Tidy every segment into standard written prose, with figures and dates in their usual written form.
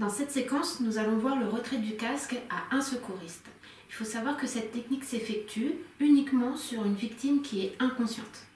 Dans cette séquence, nous allons voir le retrait du casque à un secouriste. Il faut savoir que cette technique s'effectue uniquement sur une victime qui est inconsciente.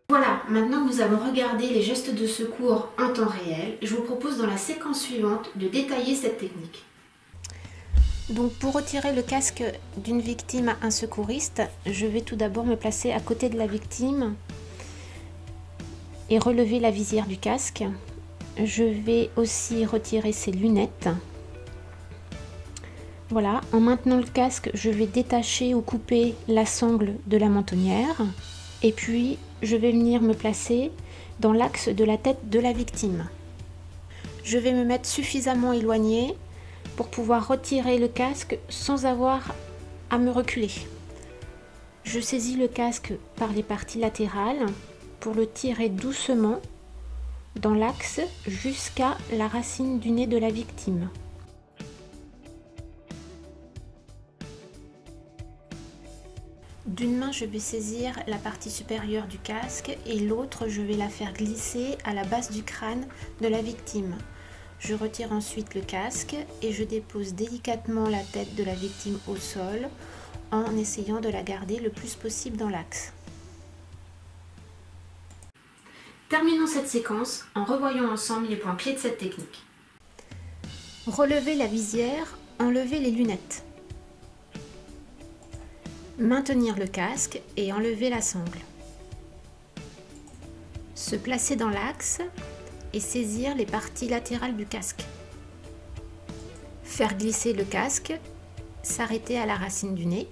Voilà, maintenant que nous avons regardé les gestes de secours en temps réel, je vous propose dans la séquence suivante de détailler cette technique. Donc pour retirer le casque d'une victime à un secouriste, je vais tout d'abord me placer à côté de la victime et relever la visière du casque. Je vais aussi retirer ses lunettes. Voilà, en maintenant le casque, je vais détacher ou couper la sangle de la mentonnière. Et puis, je vais venir me placer dans l'axe de la tête de la victime. Je vais me mettre suffisamment éloignée pour pouvoir retirer le casque sans avoir à me reculer. Je saisis le casque par les parties latérales pour le tirer doucement dans l'axe jusqu'à la racine du nez de la victime. D'une main, je vais saisir la partie supérieure du casque et l'autre, je vais la faire glisser à la base du crâne de la victime. Je retire ensuite le casque et je dépose délicatement la tête de la victime au sol en essayant de la garder le plus possible dans l'axe. Terminons cette séquence en revoyant ensemble les points clés de cette technique. Relever la visière, enlever les lunettes. Maintenir le casque et enlever la sangle. Se placer dans l'axe et saisir les parties latérales du casque. Faire glisser le casque, s'arrêter à la racine du nez.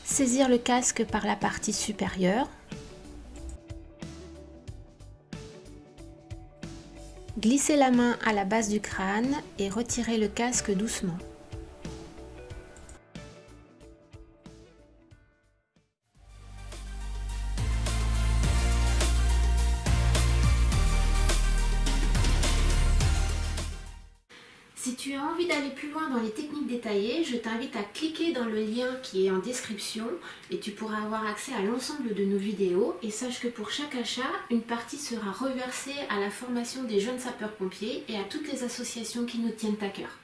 Saisir le casque par la partie supérieure. Glisser la main à la base du crâne et retirer le casque doucement. Si tu as envie d'aller plus loin dans les techniques détaillées, je t'invite à cliquer dans le lien qui est en description et tu pourras avoir accès à l'ensemble de nos vidéos. Et sache que pour chaque achat, une partie sera reversée à la formation des jeunes sapeurs-pompiers et à toutes les associations qui nous tiennent à cœur.